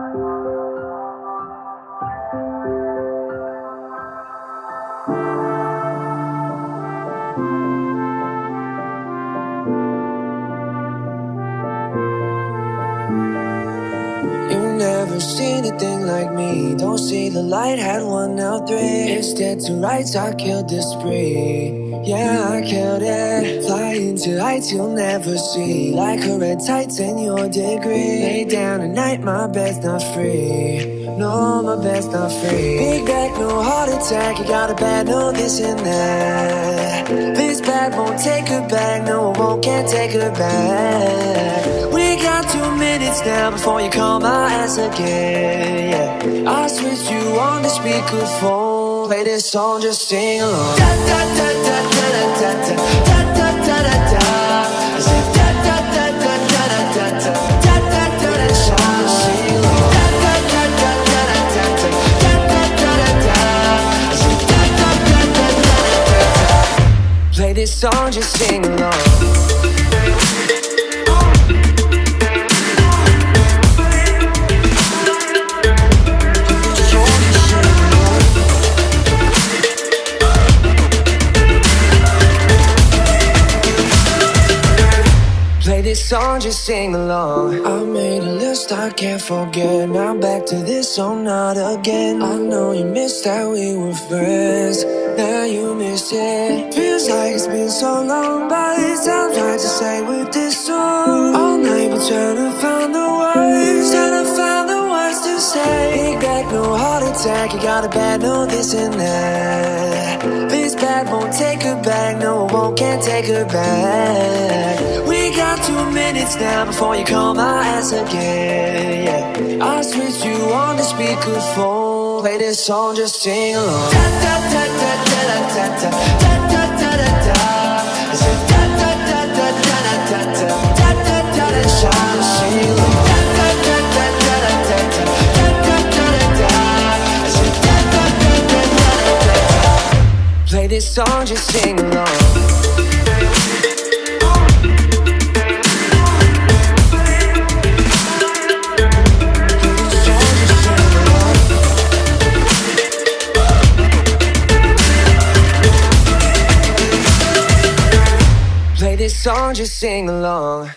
You never seen a thing like me. Don't see the light, had one, now three. It's dead to rights, I killed this spree. Yeah, I killed it. Flying to heights you'll never see. Like a red tights in your degree. Lay down at night, my bed's not free. No, my bed's not free. Big back, no heart attack. You got a bad, no this and that. This bad won't take her back. No, it won't, can't take her back. We got 2 minutes now before you call my ass again. Yeah, I switched you on the speakerphone. Play this song, just sing along. Da da da da da da da da da da da da. I said da da da da da da da da da da da da. Song, sing along. Da da da da da da da da da da da da. I said da da da da da da da. Play this song, just sing along. Play this song, just sing along. I made a list I can't forget. Now back to this song, not again. I know you missed that we were friends. Now you miss it. Feels like it's been so long, but it sounds right to say with this song. All night we're trying to find the words, trying to find the words to say. Big back, no heart attack. You got a bad, no this and that. This bad won't take her back. No, it won't, can't take her back. We got 2 minutes now before you call my ass again. Yeah, I switched you on the speakerphone. Play this song, just sing along. Da da da da da da da da da da da da. I said da da da da da da da da da da da. Shout, sing along. Da da da da da da da da da da da. I said da da da da da da da. Play this song, just sing along. Play this song, just sing along.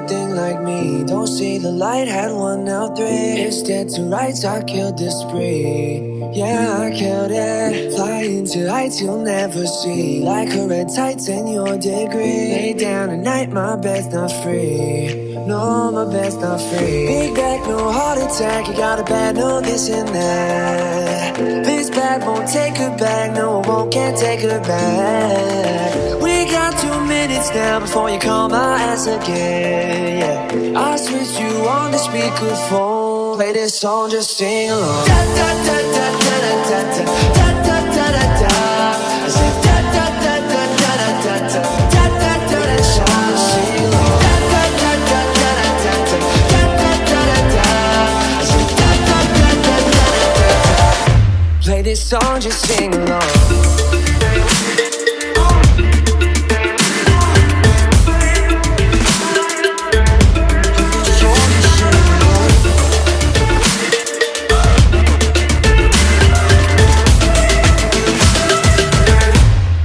think like me. Don't see the light, had one out three. Instead to rights, I killed the spree. Yeah, I killed it. Flying to heights you'll never see. Like a red tights in your degree. Lay down at night, my bed's not free. No, my bed's not free. Big back, no heart attack. You got a bad, no this and that. This bad won't take her back. No, it won't, can't take her back. We got 2 minutes now before you call my ass again. Yeah, I switched you on the speakerphone. Play this song, just sing along. Da da da da da da da da da da da da. I said da da da da da da da da da da da da. Sing along. Da da da da da da da da da da da da. I said da da da da da da da. Play this song, just sing along.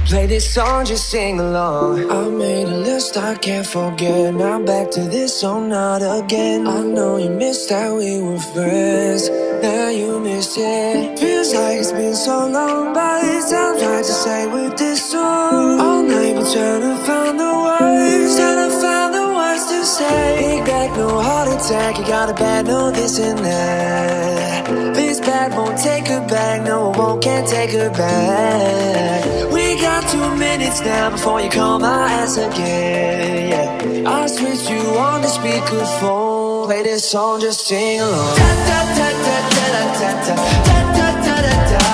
Play this song, just sing along. I made a list I can't forget. Now back to this song, not again. I know you missed that we were friends. Now you miss it. Feels like it's been so long, but it sounds right to say with this song. All night we're trying to find the words, trying to find the words to say. Big back, no heart attack. You got a bad, no this and that. This bad won't take her back. No, it won't, can't take her back. We got 2 minutes now before you call my ass again. Yeah, I switched you on the speakerphone. Play this song, just sing along. Da da da da da da da da da da da da.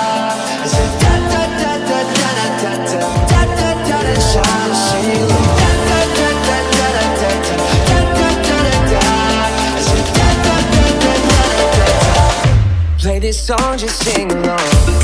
I said da da da da da da da da da da da. Sing along. Da da da da da da da da da da da. I said da da da da da da da. Play this song, just sing along.